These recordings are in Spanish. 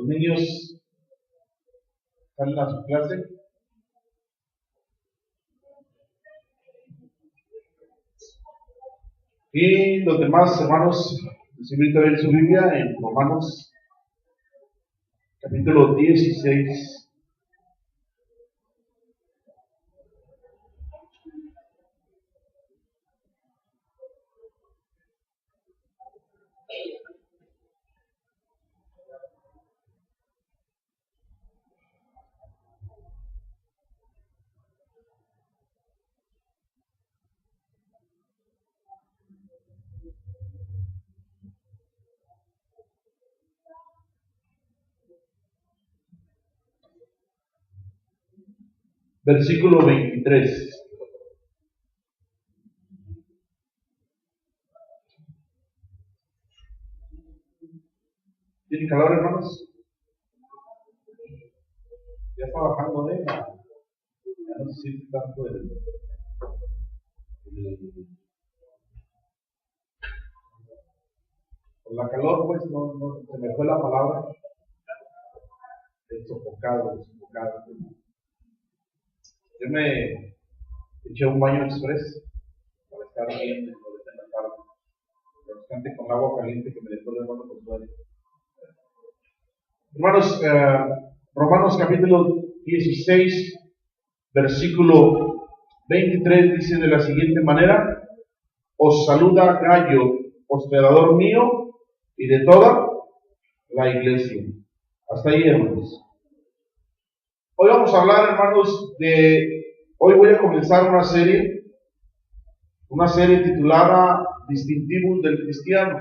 Los niños salen a su clase. Y los demás hermanos, les invito a ver su Biblia en Romanos, capítulo 16. Versículo 23. ¿Tienen calor, hermanos? Ya está bajando, ya no se siente tanto con la calor, pues, no, se me fue la palabra. Sofocado. Yo me eché un baño express para estar bien en la tarde. Bastante con agua caliente que me dejó el hermano Consuelo. Hermanos, Romanos capítulo 16, versículo 23 dice de la siguiente manera: os saluda Gayo, hospedador mío y de toda la iglesia. Hasta ahí, hermanos. Hoy vamos a hablar, hermanos, hoy voy a comenzar una serie titulada Distintivos del Cristiano.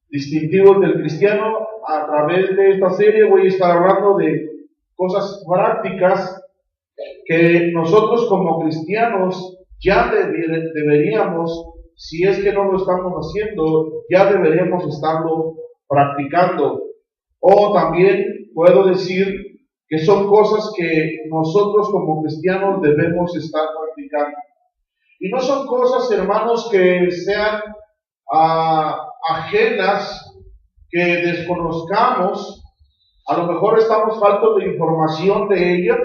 Distintivos del Cristiano. A través de esta serie voy a estar hablando de cosas prácticas que nosotros como cristianos ya deberíamos, si es que no lo estamos haciendo, ya deberíamos estarlo practicando. O también puedo decir que son cosas que nosotros como cristianos debemos estar practicando. Y no son cosas, hermanos, que sean ajenas, que desconozcamos. A lo mejor estamos faltos de información de ellas,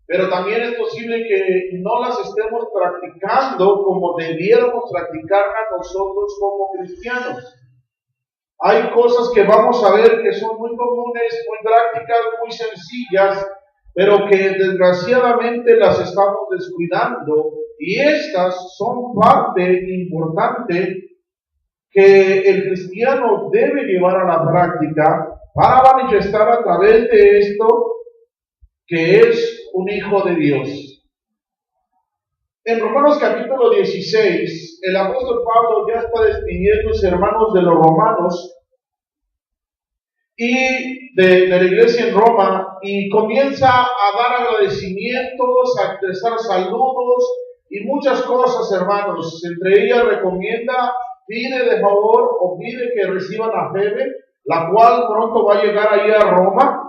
pero también es posible que no las estemos practicando como debiéramos practicarlas nosotros como cristianos. Hay cosas que vamos a ver que son muy comunes, muy prácticas, muy sencillas, pero que desgraciadamente las estamos descuidando, y estas son parte importante que el cristiano debe llevar a la práctica para manifestar a través de esto que es un hijo de Dios. En Romanos capítulo 16, el apóstol Pablo ya está despidiéndose, hermanos, de los romanos y de la iglesia en Roma, y comienza a dar agradecimientos, a expresar saludos y muchas cosas, hermanos. Entre ellas recomienda, pide de favor o pide que reciban a Febe, la cual pronto va a llegar ahí a Roma,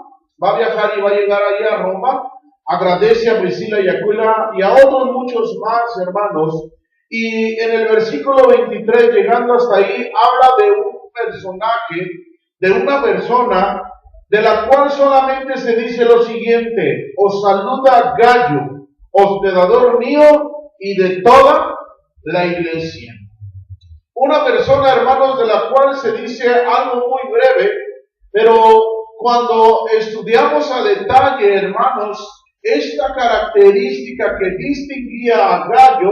va a viajar y va a llegar ahí a Roma. Agradece a Priscila y Aquila y a otros muchos más, hermanos. Y en el versículo 23, llegando hasta ahí, habla de un personaje, de una persona, de la cual solamente se dice lo siguiente: os saluda Gayo, hospedador mío y de toda la iglesia. Una persona, hermanos, de la cual se dice algo muy breve, pero cuando estudiamos a detalle, hermanos, esta característica que distinguía a Gayo,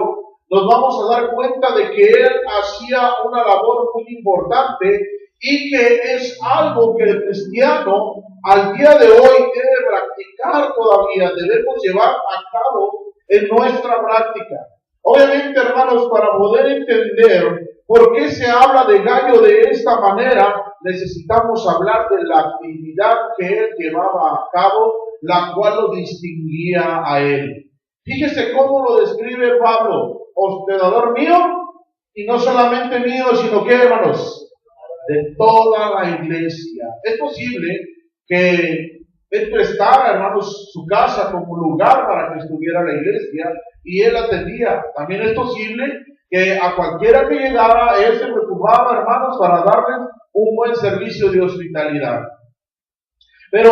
nos vamos a dar cuenta de que él hacía una labor muy importante y que es algo que el cristiano al día de hoy debe practicar todavía, debemos llevar a cabo en nuestra práctica. Obviamente, hermanos, para poder entender por qué se habla de Gayo de esta manera, necesitamos hablar de la actividad que él llevaba a cabo, la cual lo distinguía a él. Fíjese cómo lo describe Pablo: hospedador mío, y no solamente mío, sino que, hermanos, de toda la iglesia. Es posible que él prestara, hermanos, su casa como lugar para que estuviera la iglesia, y él atendía. También es posible que a cualquiera que llegara, él se preocupaba, hermanos, para darles un buen servicio de hospitalidad. Pero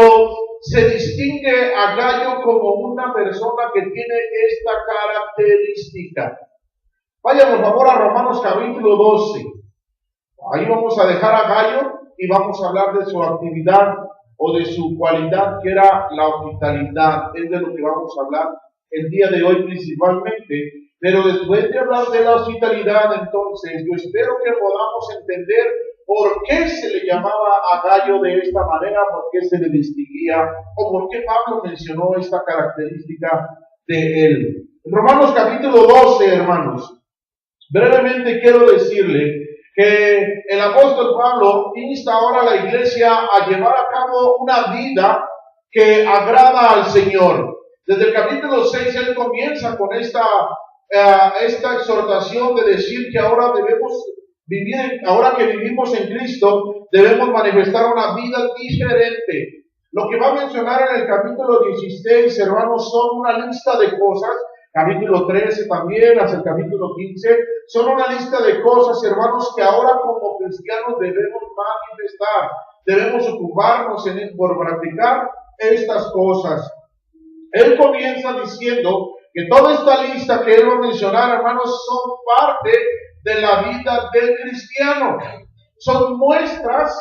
se distingue a Gayo como una persona que tiene esta característica. Vaya por favor a Romanos capítulo 12. Ahí vamos a dejar a Gayo y vamos a hablar de su actividad o de su cualidad, que era la hospitalidad. Es de lo que vamos a hablar el día de hoy principalmente. Pero después de hablar de la hospitalidad, entonces, yo espero que podamos entender por qué se le llamaba a Gayo de esta manera, por qué se le distinguía, o por qué Pablo mencionó esta característica de él. En Romanos capítulo 12, hermanos, brevemente quiero decirle que el apóstol Pablo insta ahora a la iglesia a llevar a cabo una vida que agrada al Señor. Desde el capítulo 6 él comienza con esta exhortación de decir que ahora debemos vivir, ahora que vivimos en Cristo, debemos manifestar una vida diferente. Lo que va a mencionar en el capítulo 16, hermanos, son una lista de cosas. Capítulo 13 también, hasta el capítulo 15, son una lista de cosas, hermanos, que ahora como cristianos debemos manifestar. Debemos ocuparnos por practicar estas cosas. Él comienza diciendo que toda esta lista que él va a mencionar, hermanos, son parte de la vida del cristiano. Son muestras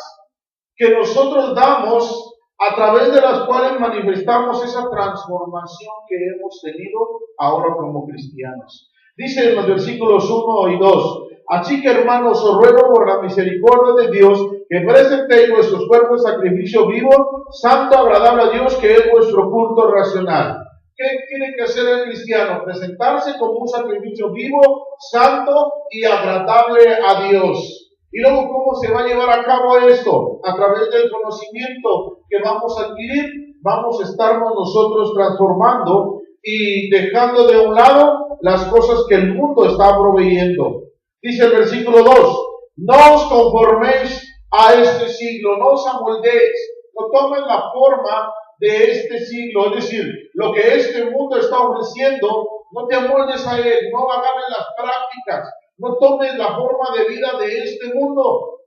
que nosotros damos a través de las cuales manifestamos esa transformación que hemos tenido ahora como cristianos. Dice en los versículos 1 y 2, así que hermanos, os ruego por la misericordia de Dios que presentéis vuestros cuerpos sacrificio vivo, santo, agradable a Dios, que es vuestro culto racional. ¿Qué tiene que hacer el cristiano? Presentarse como un sacrificio vivo, santo y agradable a Dios. Y luego, ¿cómo se va a llevar a cabo esto? A través del conocimiento que vamos a adquirir, vamos a estarnos nosotros transformando y dejando de un lado las cosas que el mundo está proveyendo. Dice el versículo 2, no os conforméis a este siglo, no os amoldéis, no tomen la forma de este siglo, es decir, lo que este mundo está ofreciendo, no te amoldes a él, no agarres las prácticas, no tomes la forma de vida de este mundo,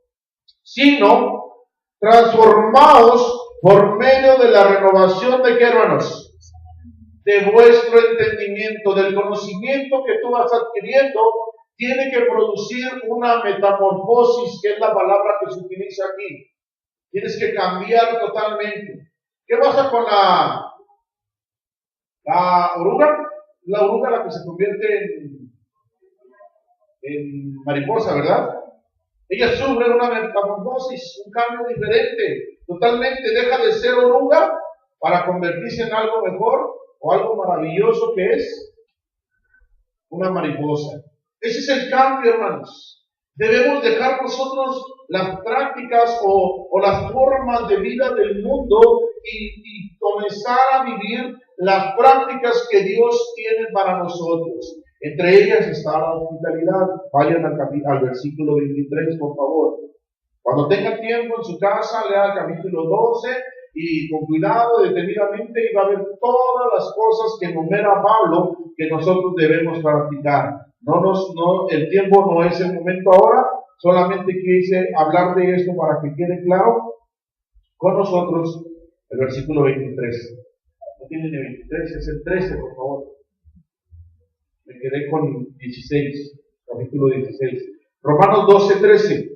sino transformaos por medio de la renovación de, ¿qué, hermanos? De vuestro entendimiento, del conocimiento que tú vas adquiriendo, tiene que producir una metamorfosis, que es la palabra que se utiliza aquí. Tienes que cambiar totalmente. ¿Qué pasa con la oruga? La oruga, la que se convierte en mariposa, ¿verdad? Ella sufre una metamorfosis, un cambio diferente, totalmente deja de ser oruga para convertirse en algo mejor o algo maravilloso que es una mariposa. Ese es el cambio, hermanos. Debemos dejar nosotros las prácticas o las formas de vida del mundo y comenzar a vivir las prácticas que Dios tiene para nosotros. Entre ellas está la hospitalidad. Vayan al versículo 23, por favor. Cuando tengan tiempo en su casa, lea el capítulo 12 y con cuidado, detenidamente, y va a ver todas las cosas que enumera Pablo que nosotros debemos practicar. El tiempo no es el momento ahora, solamente quise hablar de esto para que quede claro con nosotros el versículo 23. No tiene ni 23, es el 13, por favor. Me quedé con 16, capítulo 16. Romanos 12, 13.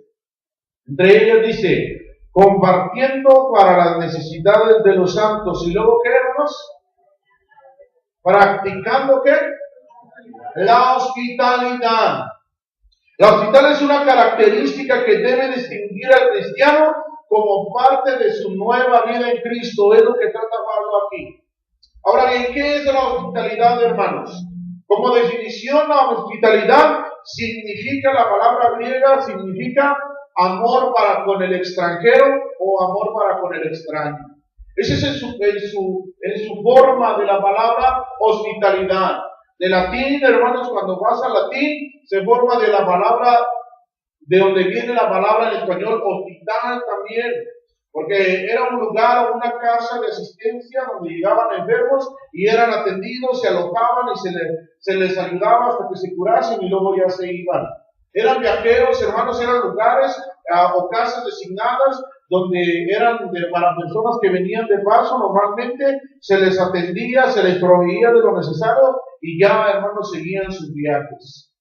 Entre ellas dice, compartiendo para las necesidades de los santos. Y luego, ¿qué, hermanos? Practicando, ¿qué? La hospitalidad. La hospitalidad es una característica que debe distinguir al cristiano como parte de su nueva vida en Cristo. Es lo que trata Pablo aquí. Ahora bien, ¿qué es la hospitalidad, hermanos? Como definición, la hospitalidad significa, la palabra griega significa amor para con el extranjero o amor para con el extraño. Ese es en su forma de la palabra hospitalidad. De latín, hermanos, cuando vas al latín, se forma de la palabra, de donde viene la palabra en español, hospital también. Porque era un lugar, una casa de asistencia donde llegaban enfermos y eran atendidos, se alojaban y se les ayudaba hasta que se curasen y luego ya se iban. Eran viajeros, hermanos, eran lugares o casas designadas donde eran para personas que venían de paso. Normalmente se les atendía, se les proveía de lo necesario y ya, hermanos, seguían sus viajes.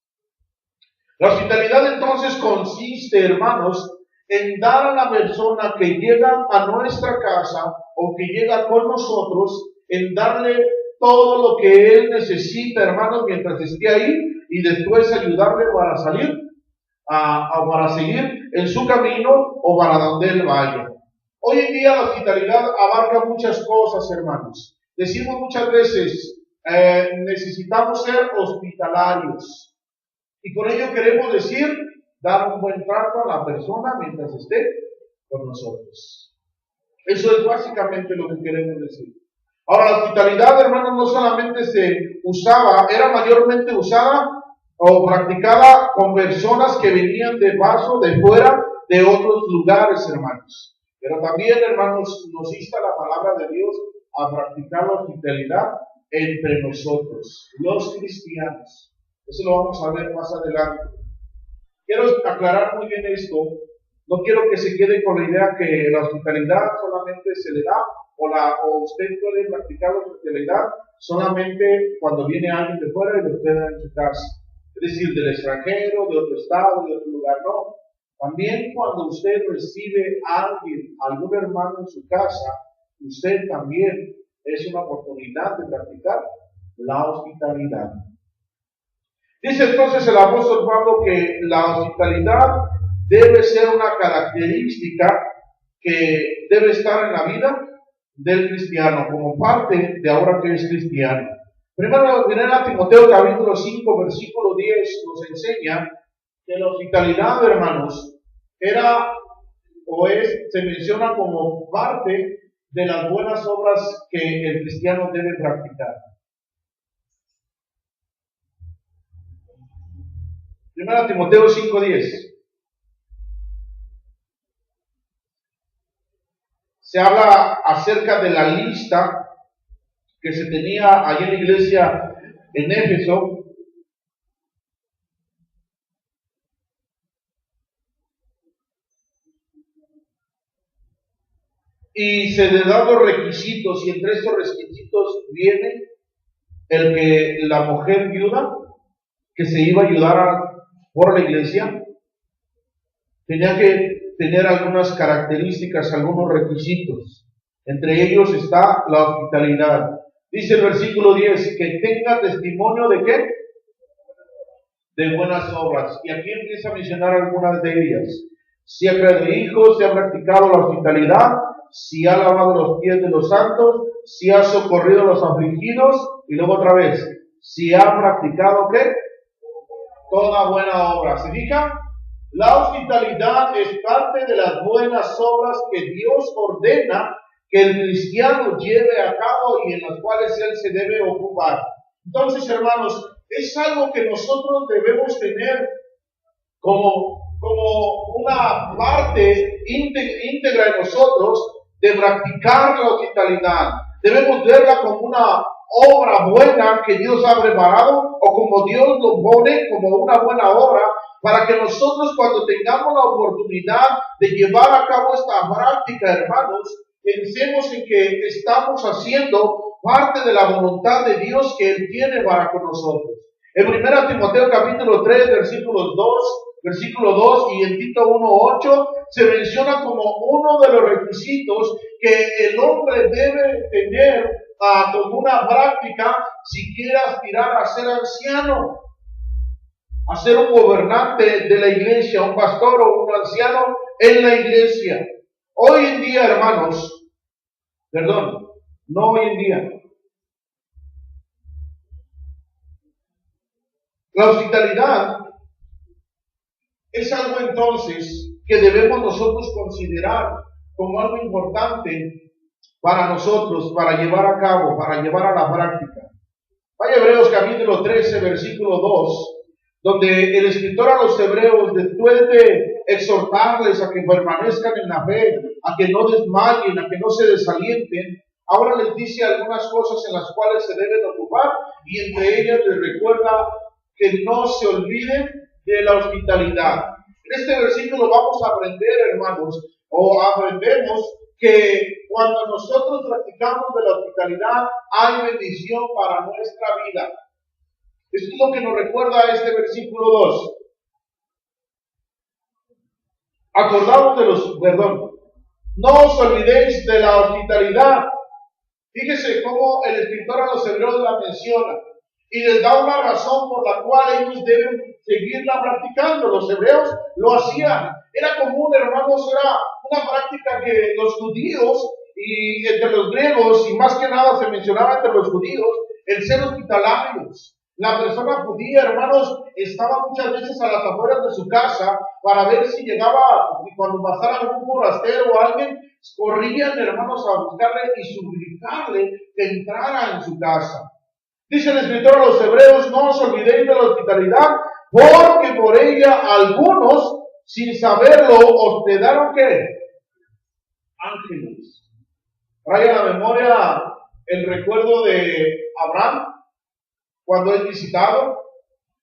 La hospitalidad entonces consiste, hermanos, en dar a la persona que llega a nuestra casa o que llega con nosotros, en darle todo lo que él necesita, hermanos, mientras esté ahí, y después ayudarle para salir, para seguir en su camino o para donde él vaya. Hoy en día la hospitalidad abarca muchas cosas, hermanos. Decimos muchas veces, necesitamos ser hospitalarios. Y por ello queremos decir, dar un buen trato a la persona mientras esté con nosotros. Eso es básicamente lo que queremos decir. Ahora, la hospitalidad, hermanos, no solamente se usaba, era mayormente usada o practicada con personas que venían de paso, de fuera, de otros lugares, hermanos. Pero también, hermanos, nos insta la palabra de Dios a practicar la hospitalidad entre nosotros, los cristianos. Eso lo vamos a ver más adelante. Quiero aclarar muy bien esto. No quiero que se quede con la idea que la hospitalidad solamente se le da o usted puede practicar la hospitalidad solamente cuando viene alguien de fuera y lo hospeda en su casa. Es decir, del extranjero, de otro estado, de otro lugar, no. También cuando usted recibe a alguien, algún hermano en su casa, usted también es una oportunidad de practicar la hospitalidad. Dice entonces el apóstol Pablo que la hospitalidad debe ser una característica que debe estar en la vida del cristiano, como parte de ahora que es cristiano. Primero, a Timoteo capítulo 5, versículo 10 nos enseña que la hospitalidad, hermanos, era o es, se menciona como parte de las buenas obras que el cristiano debe practicar. Primero Timoteo 5:10. Se habla acerca de la lista que se tenía allí en la iglesia en Éfeso. Y se le dan los requisitos, y entre estos requisitos viene el que la mujer viuda que se iba a ayudar por la iglesia tenía que tener algunas características, algunos requisitos. Entre ellos está la hospitalidad. Dice el versículo 10, que tenga testimonio de ¿qué? De buenas obras. Y aquí empieza a mencionar algunas de ellas. Si ha predicho, si ha practicado la hospitalidad, si ha lavado los pies de los santos, si ha socorrido a los afligidos, y luego otra vez, si ha practicado ¿qué? Toda buena obra. ¿Se fijan? La hospitalidad es parte de las buenas obras que Dios ordena que el cristiano lleve a cabo y en las cuales él se debe ocupar. Entonces, hermanos, es algo que nosotros debemos tener como una parte íntegra en nosotros de practicar la hospitalidad. Debemos verla como una obra buena que Dios ha preparado o como Dios lo pone como una buena obra para que nosotros cuando tengamos la oportunidad de llevar a cabo esta práctica, hermanos, pensemos en que estamos haciendo parte de la voluntad de Dios que Él tiene para con nosotros. En 1 Timoteo capítulo 3, versículo 2 y en Tito 1:8 se menciona como uno de los requisitos que el hombre debe tener como una práctica si quiere aspirar a ser anciano, a ser un gobernante de la iglesia, un pastor o un anciano en la iglesia. Hoy en día, hermanos, no hoy en día. La hospitalidad es algo entonces que debemos nosotros considerar como algo importante para nosotros, para llevar a cabo, para llevar a la práctica. Vaya Hebreos capítulo 13, versículo 2, donde el escritor a los hebreos, después de exhortarles a que permanezcan en la fe, a que no desmayen, a que no se desalienten, ahora les dice algunas cosas en las cuales se deben ocupar y entre ellas les recuerda que no se olviden de la hospitalidad. En este versículo vamos a aprender, hermanos, o aprendemos que cuando nosotros practicamos de la hospitalidad, hay bendición para nuestra vida. Esto es lo que nos recuerda este versículo 2. No os olvidéis de la hospitalidad. Fíjese cómo el escritor a los hebreos la menciona y les da una razón por la cual ellos deben seguirla practicando. Los hebreos lo hacían. Era común, hermanos, era una práctica que los judíos y entre los griegos, y más que nada se mencionaba entre los judíos, el ser hospitalarios. La persona judía, hermanos, estaba muchas veces a las afueras de su casa para ver si llegaba, y cuando pasara algún forastero o alguien, corrían, hermanos, a buscarle y suplicarle que entrara en su casa. Dice el escritor a los hebreos, no os olvidéis de la hospitalidad, porque por ella algunos, sin saberlo, hospedaron ¿qué? Ángeles. Trae a la memoria el recuerdo de Abraham, cuando es visitado,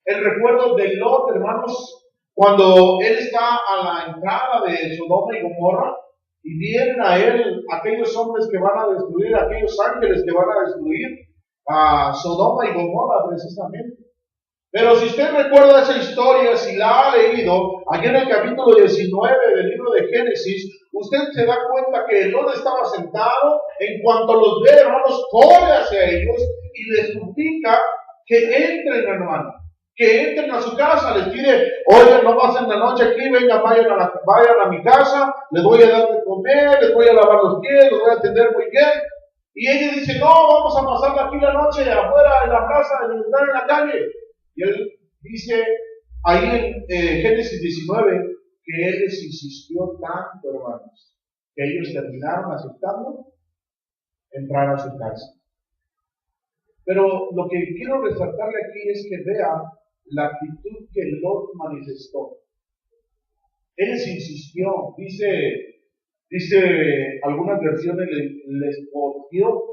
el recuerdo de Lot, hermanos, cuando él está a la entrada de Sodoma y Gomorra, y vienen a él aquellos hombres que van a destruir, aquellos ángeles que van a destruir a Sodoma y Gomorra precisamente. Pero si usted recuerda esa historia, si la ha leído, aquí en el capítulo 19 del libro de Génesis, usted se da cuenta que Lot estaba sentado, en cuanto los ve, hermanos, corre hacia ellos y les suplica que entren, hermano, que entren a su casa, les pide, oigan, no pasen la noche aquí, vengan, vayan a mi casa, les voy a dar de comer, les voy a lavar los pies, les voy a atender muy bien. Y ella dice, no, vamos a pasar aquí la noche afuera en la plaza, en el lugar en la calle. Y él dice, ahí en Génesis 19, que él les insistió tanto, hermanos, que ellos terminaron aceptando entrar a su casa. Pero lo que quiero resaltarle aquí es que vea la actitud que Lot manifestó. Él les insistió, dice algunas versiones, les porfió,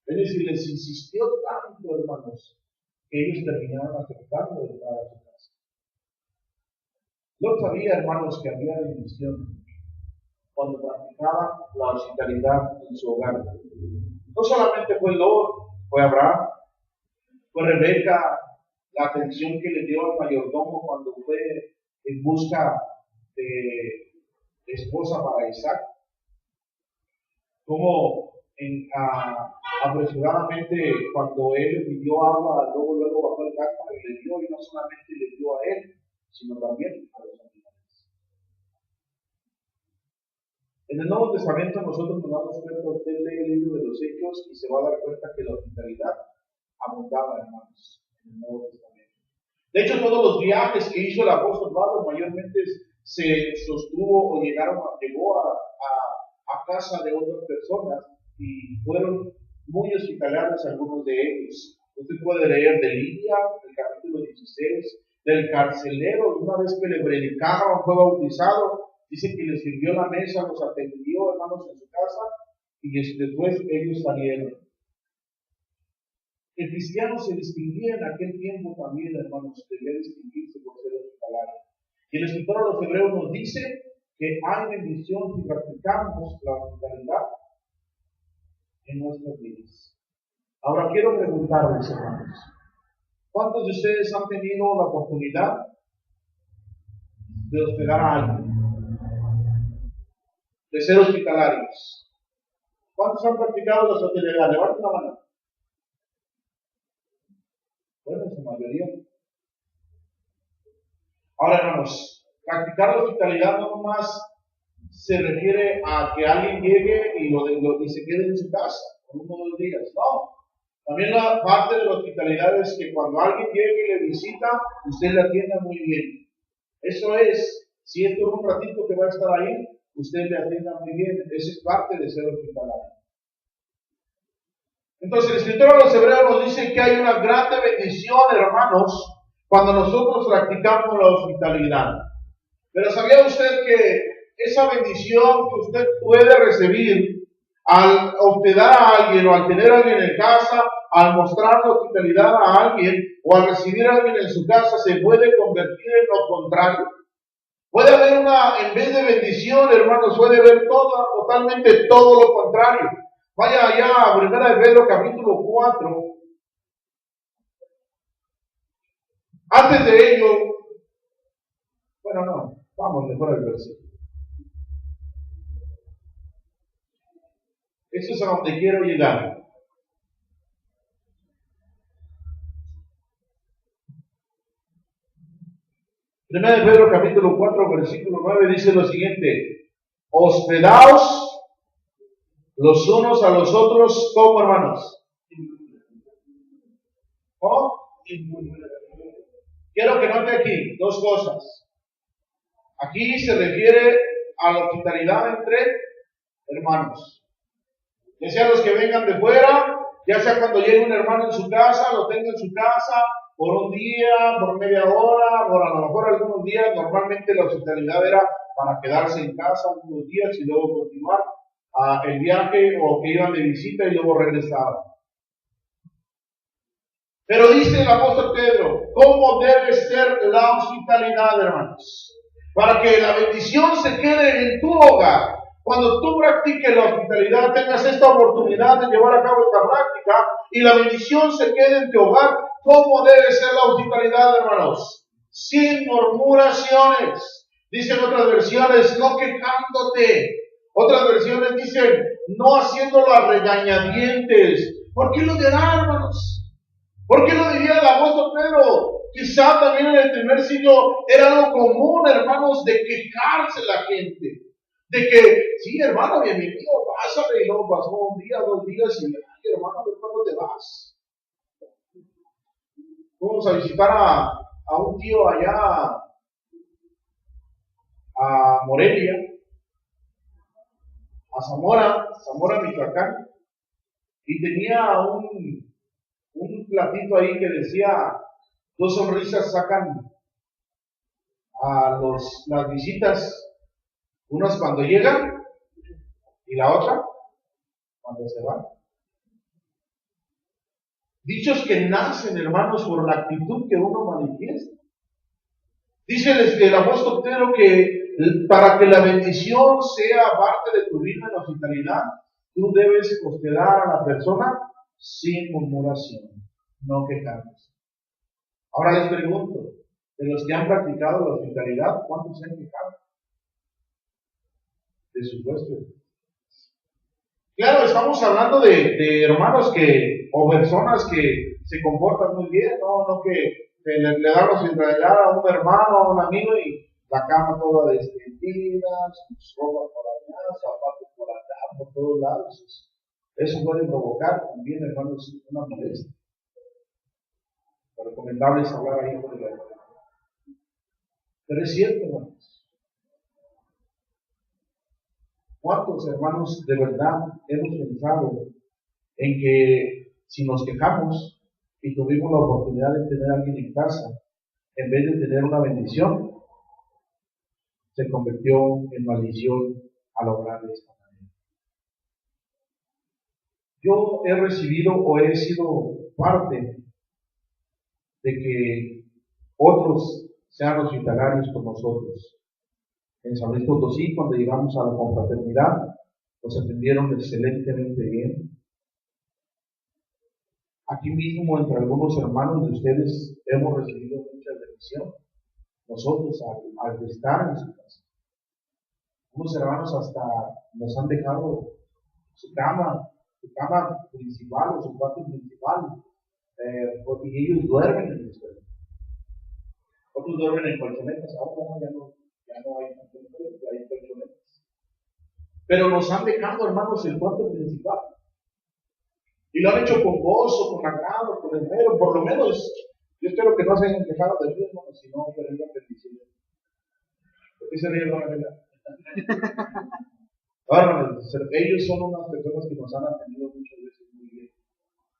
es decir, les insistió tanto, hermanos, que ellos terminaron aceptando entrar a su casa. Lot sabía, hermanos, que había bendición cuando practicaba la hospitalidad en su hogar. No solamente fue Lot, fue Abraham, fue Rebeca, la atención que le dio al mayordomo cuando fue en busca de esposa para Isaac. Como apresuradamente cuando él le pidió agua, luego bajó el cántaro y le dio, y no solamente le dio a él, sino también a los animales. En el Nuevo Testamento nosotros nos damos cuenta, usted lee el libro de los Hechos y se va a dar cuenta que la hospitalidad abundaba, hermanos, en el Nuevo Testamento. De hecho, todos los viajes que hizo el apóstol Pablo mayormente se sostuvo o llegó a casa de otras personas y fueron muy hospitalarios algunos de ellos. Usted puede leer de Lidia, el capítulo 16, del carcelero, una vez que le predicaron, fue bautizado, dice que le sirvió la mesa, los atendió, hermanos, en su casa, y después ellos salieron. El cristiano se distinguía en aquel tiempo también, hermanos, debía distinguirse por ser hospitalario. Y el escritor a los hebreos nos dice que hay bendición si practicamos la hospitalidad en nuestras vidas. Ahora quiero preguntarles, hermanos, ¿cuántos de ustedes han tenido la oportunidad de hospedar a alguien? De ser hospitalarios. ¿Cuántos han practicado la hospitalidad? Levanten la mano. Bueno, en su mayoría. Ahora, hermanos, practicar la hospitalidad no más se refiere a que alguien llegue y se quede en su casa por 1 o 2 días. No. También la parte de la hospitalidad es que cuando alguien llegue y le visita, usted le atienda muy bien. Eso es, si es por un ratito que va a estar ahí, usted le atienda muy bien. Eso es parte de ser hospitalario. Entonces el escritor a los hebreos nos dice que hay una grande bendición, hermanos, cuando nosotros practicamos la hospitalidad. Pero ¿sabía usted que esa bendición que usted puede recibir al hospedar a alguien o al tener a alguien en casa, al mostrar la hospitalidad a alguien o al recibir a alguien en su casa, se puede convertir en lo contrario? Puede haber en vez de bendición, hermanos, puede haber totalmente todo lo contrario. Vaya allá a 1 de Pedro capítulo 4. Antes de ello, bueno, no, vamos mejor al versículo. Eso es a donde quiero llegar. Primera de Pedro capítulo 4, versículo 9 dice lo siguiente: hospedaos los unos a los otros como hermanos. ¿Cómo? Quiero que note aquí dos cosas. Aquí se refiere a la hospitalidad entre hermanos. Ya sea los que vengan de fuera, ya sea cuando llegue un hermano en su casa, lo tenga en su casa por un día, por media hora, por a lo mejor algunos días. Normalmente la hospitalidad era para quedarse en casa algunos días y luego continuar el viaje, o que iban de visita y luego regresaban. Pero dice el apóstol Pedro, ¿cómo debe ser la hospitalidad, hermanos? Para que la bendición se quede en tu hogar. Cuando tú practiques la hospitalidad, tengas esta oportunidad de llevar a cabo esta práctica y la bendición se quede en tu hogar. ¿Cómo debe ser la hospitalidad, hermanos? Sin murmuraciones. Dicen otras versiones, no quejándote. Otras versiones dicen, no haciéndolo a regañadientes. ¿Por qué lo dirán, hermanos? ¿Por qué lo diría el apóstol Pedro? Quizá también en el primer siglo era algo común, hermanos, de quejarse la gente. De que, sí, hermano, bienvenido, pásale. Y luego pasó un día, 2 días y, ay, hermano, ¿de cuándo te vas? Fuimos a visitar a un tío allá a Morelia, a Zamora, Michoacán, y tenía un platito ahí que decía, 2 sonrisas sacan a las visitas, unas cuando llegan y la otra cuando se van. Dichos que nacen, hermanos, por la actitud que uno manifiesta. Dice el apóstol Pedro que para que la bendición sea parte de tu vida en la hospitalidad, tú debes hospedar a la persona sin murmuración, no quejarse. Ahora les pregunto, de los que han practicado la hospitalidad, ¿cuántos se han quejado de sus huéspedes? Claro, estamos hablando de hermanos o personas que se comportan muy bien, no que le damos hospitalidad a un hermano, a un amigo y la cama toda destendida, sus ropas por allá, zapatos por acá, por todos lados. Eso puede provocar también, hermanos, una molestia. Lo recomendable es hablar ahí con el hermano. Pero es cierto, hermanos. ¿Cuántos hermanos de verdad hemos pensado en que si nos quejamos y tuvimos la oportunidad de tener a alguien en casa, en vez de tener una bendición, se convirtió en maldición al obrar de esta manera? Yo he recibido o he sido parte de que otros sean hospitalarios con nosotros. En San Luis Potosí, cuando llegamos a la confraternidad, nos atendieron excelentemente bien. Aquí mismo, entre algunos hermanos de ustedes, hemos recibido mucha bendición. Nosotros, al estar en su casa, unos hermanos hasta nos han dejado su cama principal o su cuarto principal, y ellos duermen en el suelo. Otros duermen en colchonetas, ahora ya no hay colchonetas. Pero nos han dejado, hermanos, el cuarto principal. Y lo han hecho con gozo, con agrado, con esmero. Por lo menos, yo espero que no se hayan quejado de mí, hermanos, sino que den la bendición. ¿Por qué se ríen, hermano? Ahora, ellos son unas personas que nos han atendido muchas veces muy bien.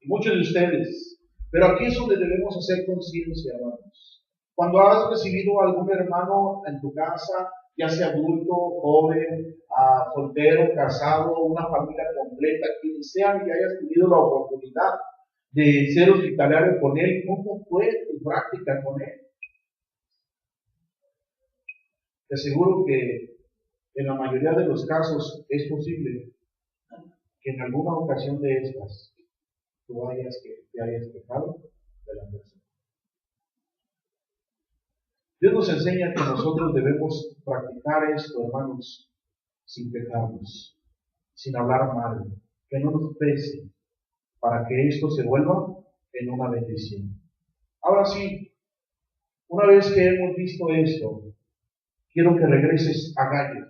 Y muchos de ustedes. Pero aquí es donde debemos hacer conciencia, hermanos. Cuando has recibido a algún hermano en tu casa, ya sea adulto, joven, soltero, casado, una familia completa, quien sea que hayas tenido la oportunidad de ser hospitalario con él, ¿cómo fue tu práctica con él? te aseguro que en la mayoría de los casos es posible que en alguna ocasión de estas te hayas quejado de la persona. Dios nos enseña que nosotros debemos practicar esto, hermanos, sin quejarnos, sin hablar mal, que no nos pese, para que esto se vuelva en una bendición. Ahora sí, una vez que hemos visto esto, quiero que regreses a Gallo.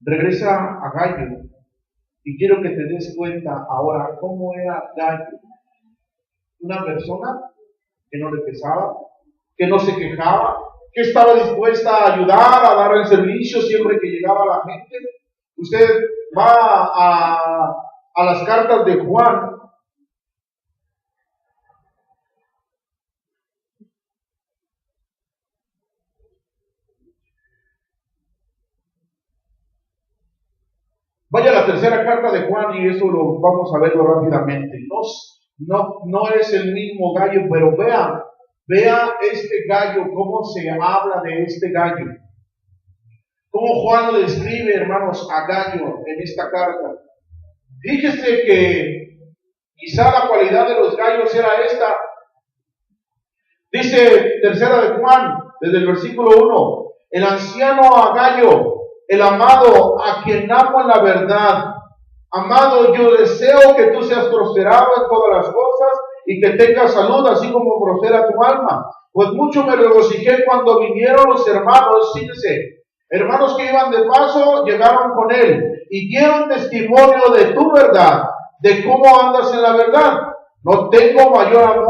Regresa a Gallo y quiero que te des cuenta ahora cómo era Gallo. Una persona que no le pesaba, que no se quejaba, que estaba dispuesta a ayudar, a dar el servicio siempre que llegaba la gente. Usted va a las cartas de Juan. Vaya a la tercera carta de Juan y eso lo vamos a verlo rápidamente. No es el mismo Gallo, pero vea este Gallo, cómo se habla de este Gallo. Cómo Juan lo describe, hermanos, a Gallo en esta carta. Fíjese que quizá la cualidad de los gallos era esta. Dice tercera de Juan, desde el versículo 1, el anciano a Gallo, el amado, a quien amo en la verdad. Amado, yo deseo que tú seas prosperado en todas las cosas y que tengas salud, así como prospera tu alma. Pues mucho me regocijé cuando vinieron los hermanos, fíjense, hermanos que iban de paso, llegaron con él y dieron testimonio de tu verdad, de cómo andas en la verdad. No tengo mayor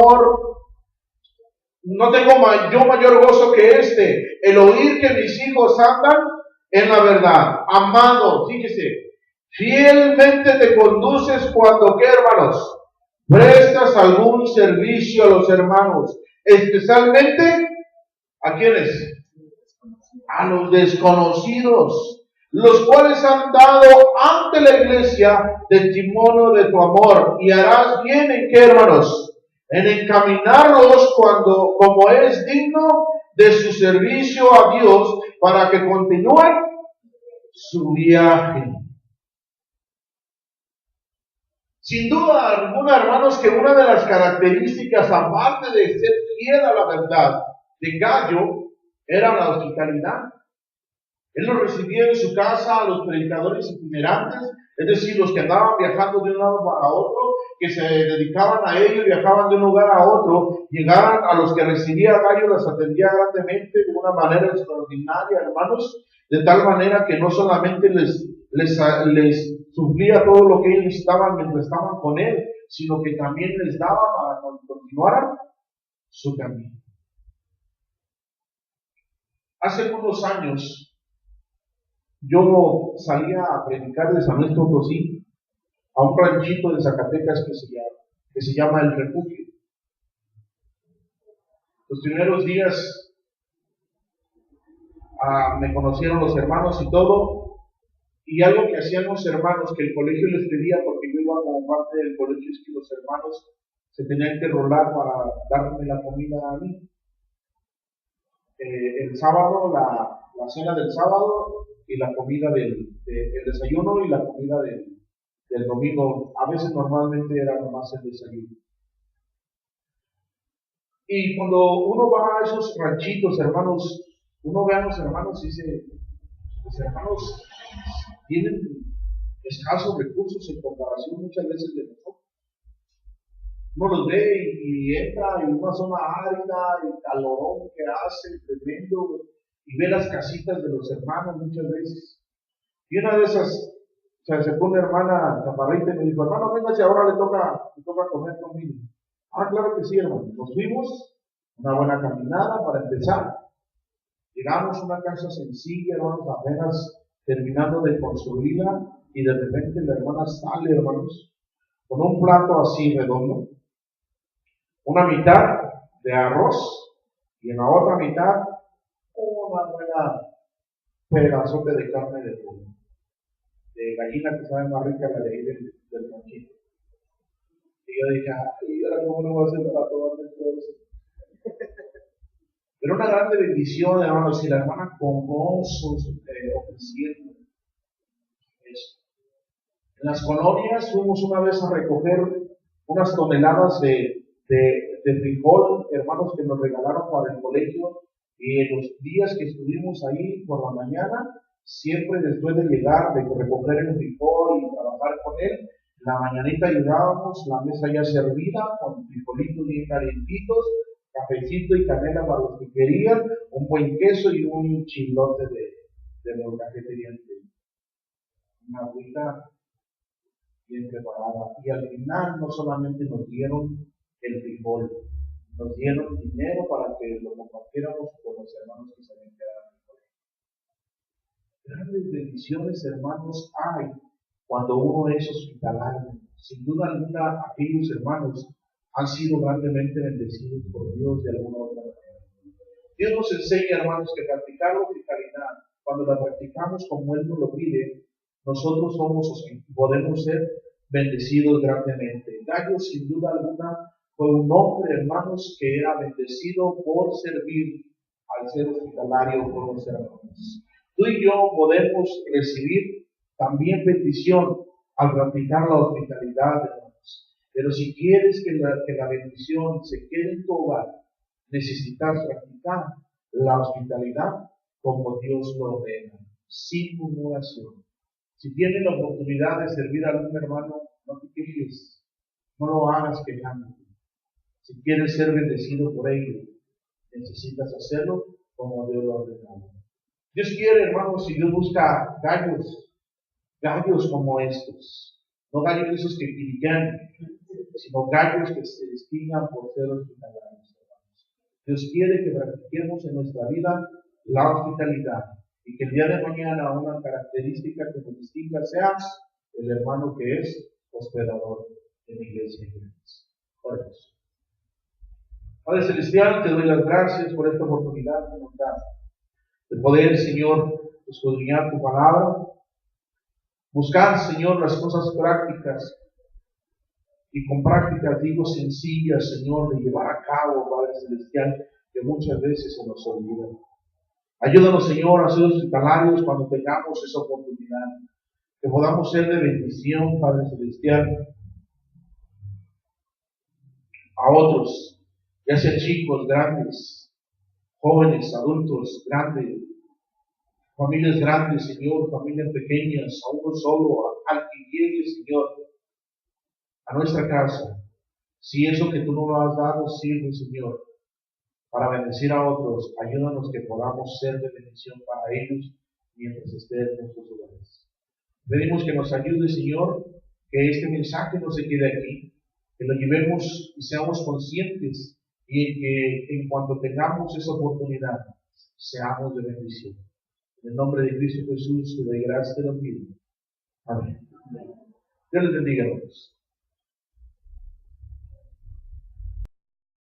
gozo que este, el oír que mis hijos andan en la verdad. Amado, fíjese, fielmente te conduces cuando, ¿qué, hermanos? Prestas algún servicio a los hermanos, especialmente, ¿a quiénes? A los desconocidos, los cuales han dado ante la iglesia testimonio de tu amor, y harás bien en qué, hermanos, en encaminarlos como es digno de su servicio a Dios, para que continúen su viaje. Sin duda alguna, hermanos, que una de las características, aparte de ser fiel a la verdad, de Gallo, era la hospitalidad. Él los recibía en su casa a los predicadores itinerantes, es decir, los que andaban viajando de un lado para otro, que se dedicaban a ello, viajaban de un lugar a otro, llegaban a los que recibía Gallo, los atendía grandemente de una manera extraordinaria, hermanos, de tal manera que no solamente les suplía todo lo que ellos necesitaban mientras estaban con él, sino que también les daba para que continuaran su camino. Hace unos años, yo salía a predicar de San Luis Potosí a un ranchito de Zacatecas que se llama El Refugio. Los primeros días me conocieron los hermanos y todo, y algo que hacían los hermanos, que el colegio les pedía, porque yo iba como parte del colegio, es que los hermanos se tenían que rolar para darme la comida a mí. El sábado, la cena del sábado, y la comida el desayuno y la comida del domingo. A veces normalmente era nomás el desayuno. Y cuando uno va a esos ranchitos, hermanos, uno ve a los hermanos y dice, los hermanos tienen escasos recursos en comparación muchas veces de nosotros. Uno los ve y entra en una zona árida, el calorón que hace, tremendo, y ve las casitas de los hermanos muchas veces. Y una de esas, se acercó una hermana chaparrita y me dijo, hermano, véngase, ahora le toca comer conmigo. Ah, claro que sí, hermano. Nos fuimos, una buena caminada para empezar. Llegamos a una casa sencilla, hermanos, apenas terminando de construirla, y de repente la hermana sale, hermanos, con un plato así redondo, una mitad de arroz, y en la otra mitad una buena pedazote de carne de pollo, de gallina, que sabe más rica la de ahí del ranchito. Y yo dije, ay, ¿ahora cómo no voy a hacer para todo eso? Pero una grande bendición, hermanos, y la hermana con gozo ofreciendo eso. En las colonias fuimos una vez a recoger unas toneladas de frijol, hermanos, que nos regalaron para el colegio. Y en los días que estuvimos ahí por la mañana, siempre después de llegar, de recoger el frijol y trabajar con él, la mañanita llegábamos, la mesa ya servida, con frijolitos bien calientitos, cafecito y canela para los que querían, un buen queso y un chilote de molcajete bien frío. Una agüita bien preparada. Y al final no solamente nos dieron el frijol, nos dieron dinero para que lo compartiéramos con los hermanos que se habían quedado en el colegio. Grandes bendiciones, hermanos, hay cuando uno es hospitalario. Sin duda alguna, aquellos hermanos han sido grandemente bendecidos por Dios de alguna u otra manera. Dios nos enseña, hermanos, que practicar la hospitalidad, cuando la practicamos como Él nos lo pide, nosotros podemos ser bendecidos grandemente. Gallo, sin duda alguna, fue un hombre, hermanos, que era bendecido por servir al ser hospitalario con los hermanos. Tú y yo podemos recibir también bendición al practicar la hospitalidad, hermanos. Pero si quieres que la bendición se quede en tu hogar, necesitas practicar la hospitalidad como Dios lo ordena, sin murmuración. Si tienes la oportunidad de servir a algún hermano, no te quejes, no lo hagas quejándote. Si quieres ser bendecido por ello, necesitas hacerlo como Dios lo ha ordenado. Dios quiere, hermanos, si Dios busca gallos como estos, no gallos esos que critican, sino gallos que se distingan por ser hospitalarios. Dios quiere que practiquemos en nuestra vida la hospitalidad y que el día de mañana una característica que nos distinga sea el hermano que es hospedador en la iglesia. Oremos. Padre Celestial, te doy las gracias por esta oportunidad que nos das de poder, Señor, escudriñar tu palabra, buscar, Señor, las cosas prácticas y con prácticas, digo, sencillas, Señor, de llevar a cabo, Padre Celestial, que muchas veces se nos olvidan. Ayúdanos, Señor, a ser hospitalarios cuando tengamos esa oportunidad, que podamos ser de bendición, Padre Celestial, a otros, ya sea chicos, grandes, jóvenes, adultos, grandes, familias grandes, Señor, familias pequeñas, a uno solo, al que llegue, Señor, a nuestra casa. Si eso que tú nos has dado sirve, Señor, para bendecir a otros, ayúdanos que podamos ser de bendición para ellos mientras estén en nuestros hogares. Pedimos que nos ayude, Señor, que este mensaje no se quede aquí, que lo llevemos y seamos conscientes y que en cuanto tengamos esa oportunidad, seamos de bendición. En el nombre de Cristo Jesús, te doy gracias, te lo pido. Amén. Dios les bendiga a todos.